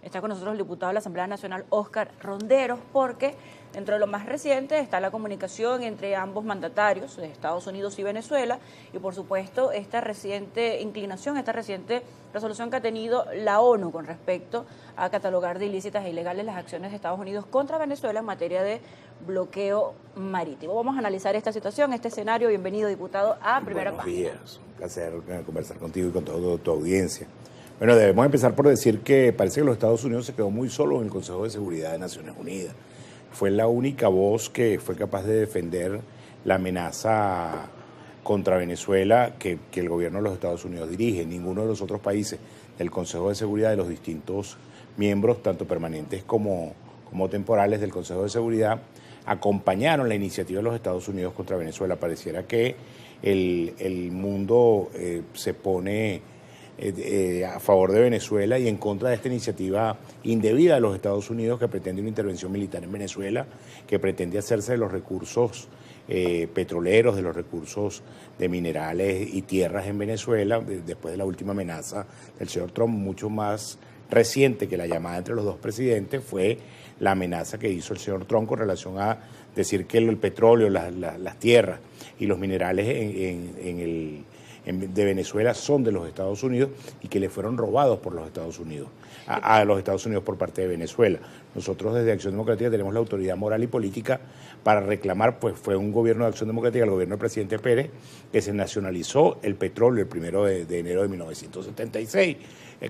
Está con nosotros el diputado de la Asamblea Nacional, Óscar Ronderos, porque dentro de lo más reciente está la comunicación entre ambos mandatarios de Estados Unidos y Venezuela y por supuesto esta reciente inclinación, esta reciente resolución que ha tenido la ONU con respecto a catalogar de ilícitas e ilegales las acciones de Estados Unidos contra Venezuela en materia de bloqueo marítimo. Vamos a analizar esta situación, este escenario. Bienvenido, diputado, a Primera Página. Buenos días, un placer conversar contigo y con toda tu audiencia. Bueno, debemos empezar por decir que parece que los Estados Unidos se quedó muy solo en el Consejo de Seguridad de Naciones Unidas. Fue la única voz que fue capaz de defender la amenaza contra Venezuela que el gobierno de los Estados Unidos dirige. Ninguno de los otros países del Consejo de Seguridad, de los distintos miembros, tanto permanentes como temporales del Consejo de Seguridad, acompañaron la iniciativa de los Estados Unidos contra Venezuela. Pareciera que el mundo se pone a favor de Venezuela y en contra de esta iniciativa indebida de los Estados Unidos que pretende una intervención militar en Venezuela, que pretende hacerse de los recursos petroleros, de los recursos de minerales y tierras en Venezuela, después de la última amenaza del señor Trump. Mucho más reciente que la llamada entre los dos presidentes fue la amenaza que hizo el señor Trump con relación a decir que el petróleo, las tierras y los minerales de Venezuela son de los Estados Unidos y que le fueron robados por los Estados Unidos, a los Estados Unidos por parte de Venezuela. Nosotros desde Acción Democrática tenemos la autoridad moral y política para reclamar, pues fue un gobierno de Acción Democrática, el gobierno del presidente Pérez, que se nacionalizó el petróleo el 1 de enero de 1976,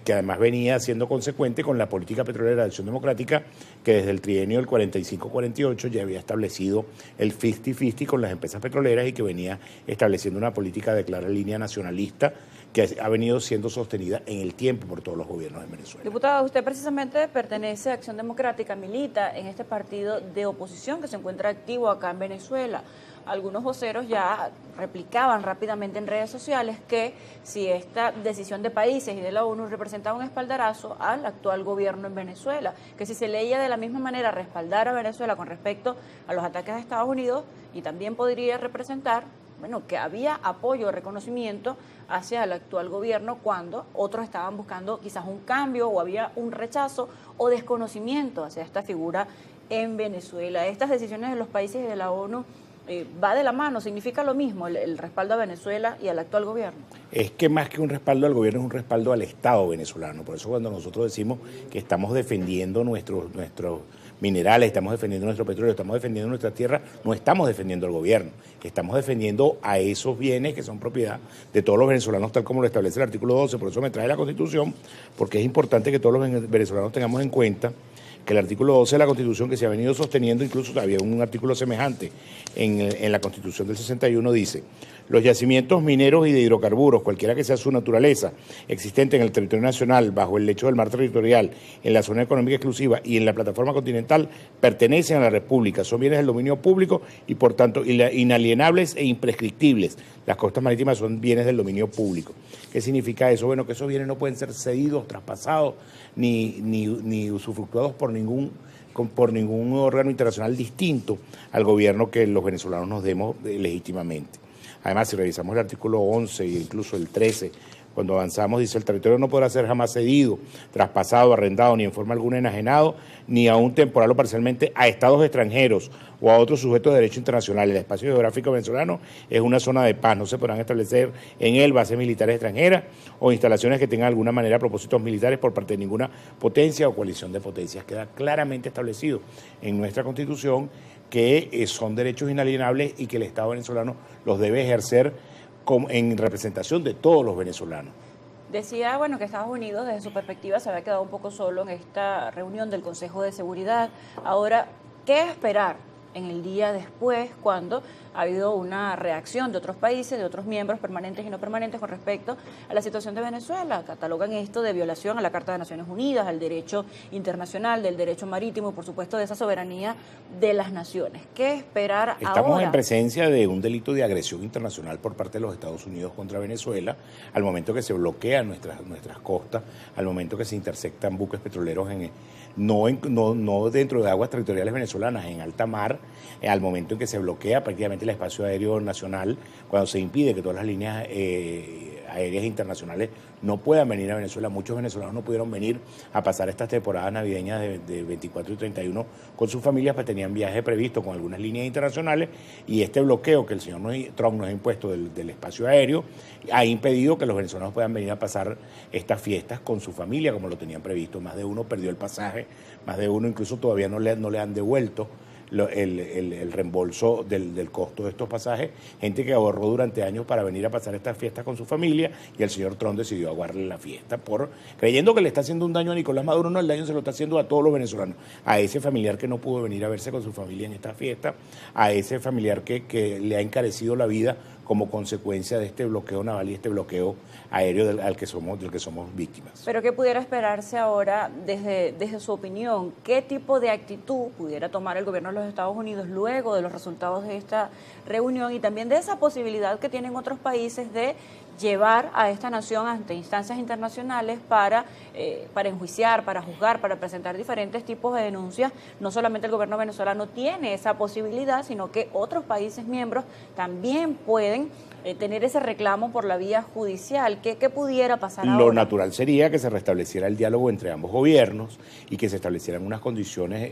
que además venía siendo consecuente con la política petrolera de Acción Democrática, que desde el trienio del 45-48 ya había establecido el 50-50 con las empresas petroleras y que venía estableciendo una política de clara línea nacionalista que ha venido siendo sostenida en el tiempo por todos los gobiernos de Venezuela. Diputado, usted precisamente pertenece a Acción Democrática, milita en este partido de oposición que se encuentra activo acá en Venezuela. Algunos voceros ya replicaban rápidamente en redes sociales que si esta decisión de países y de la ONU representaba un espaldarazo al actual gobierno en Venezuela, que si se leía de la misma manera respaldar a Venezuela con respecto a los ataques de Estados Unidos y también podría representar, bueno, que había apoyo, reconocimiento hacia el actual gobierno cuando otros estaban buscando quizás un cambio o había un rechazo o desconocimiento hacia esta figura en Venezuela. Estas decisiones de los países y de la ONU va de la mano, significa lo mismo, el respaldo a Venezuela y al actual gobierno. Es que más que un respaldo al gobierno es un respaldo al Estado venezolano. Por eso cuando nosotros decimos que estamos defendiendo nuestros minerales, estamos defendiendo nuestro petróleo, estamos defendiendo nuestra tierra, no estamos defendiendo al gobierno, estamos defendiendo a esos bienes que son propiedad de todos los venezolanos, tal como lo establece el artículo 12. Por eso me trae la Constitución, porque es importante que todos los venezolanos tengamos en cuenta que el artículo 12 de la Constitución, que se ha venido sosteniendo, incluso había un artículo semejante en la Constitución del 61, dice: los yacimientos mineros y de hidrocarburos, cualquiera que sea su naturaleza, existente en el territorio nacional, bajo el lecho del mar territorial, en la zona económica exclusiva y en la plataforma continental, pertenecen a la República, son bienes del dominio público y por tanto inalienables e imprescriptibles. Las costas marítimas son bienes del dominio público. ¿Qué significa eso? Bueno, que esos bienes no pueden ser cedidos, traspasados, ni usufructuados por ningún órgano internacional distinto al gobierno que los venezolanos nos demos legítimamente. Además, si revisamos el artículo 11 e incluso el 13, cuando avanzamos, dice: el territorio no podrá ser jamás cedido, traspasado, arrendado, ni en forma alguna enajenado, ni aún temporal o parcialmente, a estados extranjeros o a otros sujetos de derecho internacional. El espacio geográfico venezolano es una zona de paz. No se podrán establecer en él bases militares extranjeras o instalaciones que tengan de alguna manera propósitos militares por parte de ninguna potencia o coalición de potencias. Queda claramente establecido en nuestra Constitución que son derechos inalienables y que el Estado venezolano los debe ejercer en representación de todos los venezolanos. Decía, bueno, que Estados Unidos, desde su perspectiva, se había quedado un poco solo en esta reunión del Consejo de Seguridad. Ahora, ¿qué esperar en el día después, cuando ha habido una reacción de otros países, de otros miembros permanentes y no permanentes con respecto a la situación de Venezuela? Catalogan esto de violación a la Carta de Naciones Unidas, al derecho internacional, del derecho marítimo y por supuesto de esa soberanía de las naciones. ¿Qué esperar ahora? Estamos en presencia de un delito de agresión internacional por parte de los Estados Unidos contra Venezuela, al momento que se bloquean nuestras costas, al momento que se intersectan buques petroleros no dentro de aguas territoriales venezolanas, en alta mar, al momento en que se bloquea prácticamente el espacio aéreo nacional, cuando se impide que todas las líneas aéreas internacionales no puedan venir a Venezuela. Muchos venezolanos no pudieron venir a pasar estas temporadas navideñas de 24 y 31 con sus familias, pues tenían viajes previstos con algunas líneas internacionales, y este bloqueo que el señor Trump nos ha impuesto del espacio aéreo ha impedido que los venezolanos puedan venir a pasar estas fiestas con su familia como lo tenían previsto. Más de uno perdió el pasaje, más de uno incluso todavía no le han devuelto el reembolso del costo de estos pasajes, gente que ahorró durante años para venir a pasar estas fiestas con su familia, y el señor Trump decidió aguarle la fiesta creyendo que le está haciendo un daño a Nicolás Maduro. No, el daño se lo está haciendo a todos los venezolanos, a ese familiar que no pudo venir a verse con su familia en esta fiesta, a ese familiar que le ha encarecido la vida como consecuencia de este bloqueo naval y este bloqueo aéreo del que somos víctimas. Pero ¿qué pudiera esperarse ahora desde su opinión? ¿Qué tipo de actitud pudiera tomar el gobierno de los Estados Unidos luego de los resultados de esta reunión y también de esa posibilidad que tienen otros países de llevar a esta nación ante instancias internacionales para enjuiciar, para juzgar, para presentar diferentes tipos de denuncias? No solamente el gobierno venezolano tiene esa posibilidad, sino que otros países miembros también pueden tener ese reclamo por la vía judicial. ¿Qué pudiera pasar ahora? Lo natural sería que se restableciera el diálogo entre ambos gobiernos y que se establecieran unas condiciones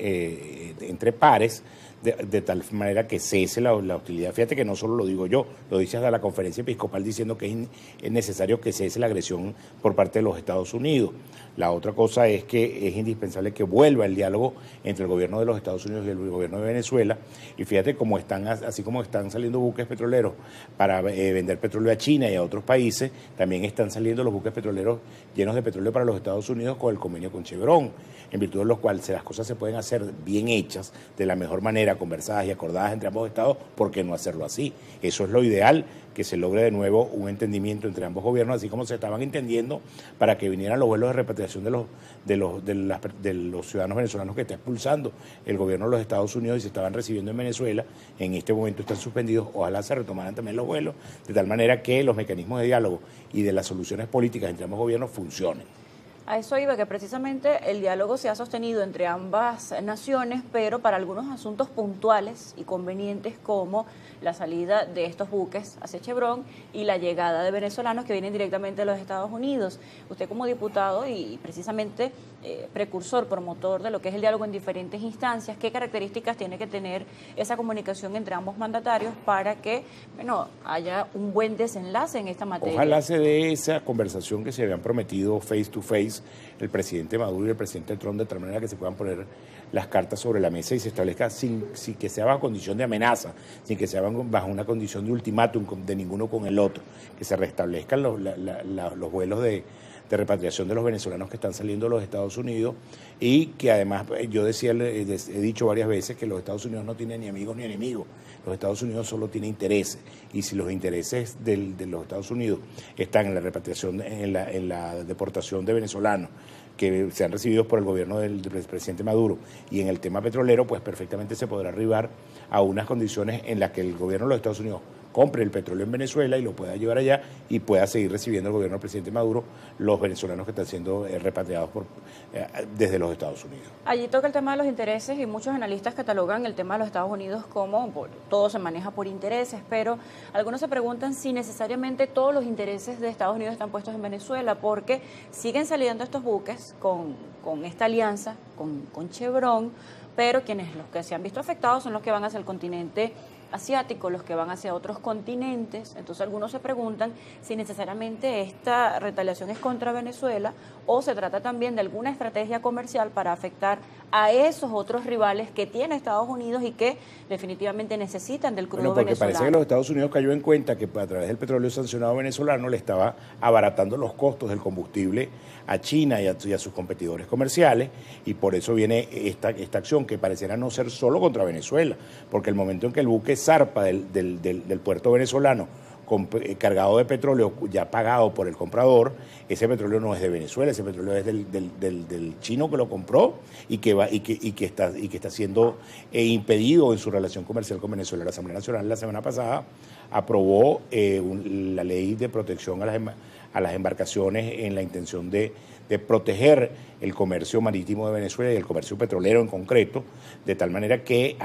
entre pares de tal manera que cese la hostilidad. Fíjate que no solo lo digo yo, lo dice hasta la conferencia episcopal diciendo que es necesario que cese la agresión por parte de los Estados Unidos. La otra cosa es que es indispensable que vuelva el diálogo entre el gobierno de los Estados Unidos y el gobierno de Venezuela. Y fíjate cómo así como están saliendo buques petroleros para vender petróleo a China y a otros países, también están saliendo los buques petroleros llenos de petróleo para los Estados Unidos con el convenio con Chevron, en virtud de los cuales las cosas se pueden hacer bien hechas, de la mejor manera, conversadas y acordadas entre ambos estados. ¿Por qué no hacerlo así? Eso es lo ideal, que se logre de nuevo un entendimiento entre ambos gobiernos, así como se estaban entendiendo para que vinieran los vuelos de repatriación de los ciudadanos venezolanos que está expulsando el gobierno de los Estados Unidos y se estaban recibiendo en Venezuela. En este momento están suspendidos. Ojalá se retomaran también los vuelos, de tal manera que los mecanismos de diálogo y de las soluciones políticas entre ambos gobiernos funcionen. A eso iba, que precisamente el diálogo se ha sostenido entre ambas naciones, pero para algunos asuntos puntuales y convenientes como la salida de estos buques hacia Chevron y la llegada de venezolanos que vienen directamente de los Estados Unidos. Usted como diputado y precisamente precursor, promotor de lo que es el diálogo en diferentes instancias, ¿qué características tiene que tener esa comunicación entre ambos mandatarios para que haya un buen desenlace en esta materia? Ojalá se dé esa conversación que se habían prometido face to face el presidente Maduro y el presidente Trump, de tal manera que se puedan poner las cartas sobre la mesa y se establezca sin que sea bajo condición de amenaza, sin que sea bajo una condición de ultimátum de ninguno con el otro, que se restablezcan los vuelos de repatriación de los venezolanos que están saliendo de los Estados Unidos, y que además yo he dicho varias veces que los Estados Unidos no tienen ni amigos ni enemigos. Los Estados Unidos solo tienen intereses, y si los intereses de los Estados Unidos están en la repatriación, en la deportación de venezolanos que sean recibidos por el gobierno del presidente Maduro, y en el tema petrolero, pues perfectamente se podrá arribar a unas condiciones en las que el gobierno de los Estados Unidos compre el petróleo en Venezuela y lo pueda llevar allá, y pueda seguir recibiendo el gobierno del presidente Maduro los venezolanos que están siendo repatriados desde los Estados Unidos. Allí toca el tema de los intereses, y muchos analistas catalogan el tema de los Estados Unidos como todo se maneja por intereses, pero algunos se preguntan si necesariamente todos los intereses de Estados Unidos están puestos en Venezuela, porque siguen saliendo estos buques con esta alianza con Chevron, pero los que se han visto afectados son los que van hacia el continente asiático, los que van hacia otros continentes. Entonces algunos se preguntan si necesariamente esta retaliación es contra Venezuela o se trata también de alguna estrategia comercial para afectar a esos otros rivales que tiene Estados Unidos y que definitivamente necesitan del crudo porque venezolano. Parece que los Estados Unidos cayó en cuenta que a través del petróleo sancionado venezolano le estaba abaratando los costos del combustible a China y a sus competidores comerciales, y por eso viene esta acción que pareciera no ser solo contra Venezuela, porque el momento en que el buque zarpa del puerto venezolano cargado de petróleo ya pagado por el comprador, ese petróleo no es de Venezuela, ese petróleo es del chino que lo compró y que está siendo impedido en su relación comercial con Venezuela. La Asamblea Nacional la semana pasada aprobó la ley de protección a las embarcaciones en la intención de proteger el comercio marítimo de Venezuela y el comercio petrolero en concreto, de tal manera que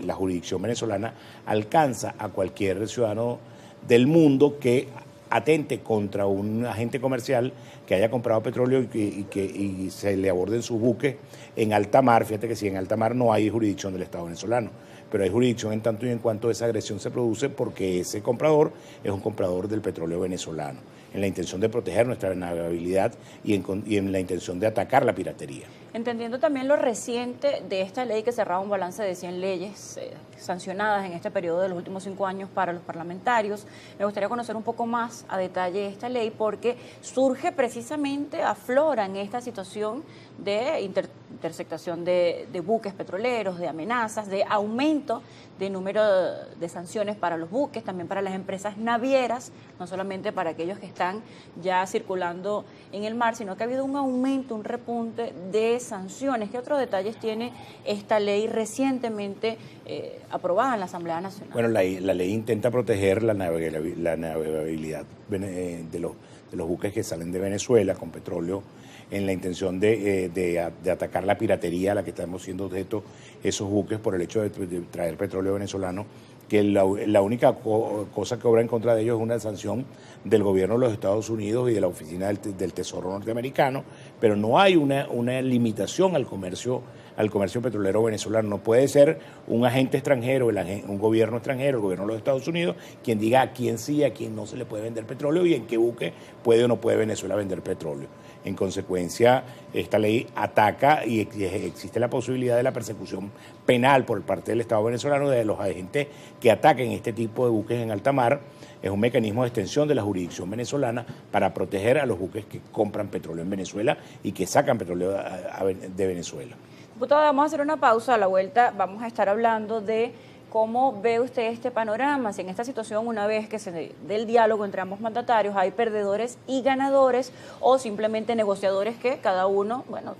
la jurisdicción venezolana alcanza a cualquier ciudadano del mundo que atente contra un agente comercial que haya comprado petróleo y se le aborden sus buques en alta mar. Fíjate que si en alta mar no hay jurisdicción del Estado venezolano, pero hay jurisdicción en tanto y en cuanto esa agresión se produce porque ese comprador es un comprador del petróleo venezolano, en la intención de proteger nuestra navegabilidad y en la intención de atacar la piratería. Entendiendo también lo reciente de esta ley que cerraba un balance de 100 leyes sancionadas en este periodo de los últimos 5 años para los parlamentarios, me gustaría conocer un poco más a detalle esta ley porque surge precisamente, aflora en esta situación de interceptación de buques petroleros, de amenazas, de aumento de número de sanciones para los buques, también para las empresas navieras, no solamente para aquellos que están ya circulando en el mar, sino que ha habido un aumento, un repunte de sanciones. ¿Qué otros detalles tiene esta ley recientemente aprobada en la Asamblea Nacional? Bueno, la ley intenta proteger la navegabilidad de los buques que salen de Venezuela con petróleo, en la intención de atacar la piratería a la que estamos siendo objeto esos buques por el hecho de traer petróleo venezolano, que la única cosa que obra en contra de ellos es una sanción del gobierno de los Estados Unidos y de la Oficina del Tesoro norteamericano, pero no hay una limitación al comercio petrolero venezolano. No puede ser un agente extranjero, un gobierno extranjero, el gobierno de los Estados Unidos, quien diga a quién sí, a quién no se le puede vender petróleo y en qué buque puede o no puede Venezuela vender petróleo. En consecuencia, esta ley ataca y existe la posibilidad de la persecución penal por parte del Estado venezolano de los agentes que ataquen este tipo de buques en alta mar. Es un mecanismo de extensión de la jurisdicción venezolana para proteger a los buques que compran petróleo en Venezuela y que sacan petróleo de Venezuela. Diputado, vamos a hacer una pausa. A la vuelta vamos a estar hablando de cómo ve usted este panorama, si en esta situación, una vez que se dé el diálogo entre ambos mandatarios, hay perdedores y ganadores o simplemente negociadores que cada uno, bueno,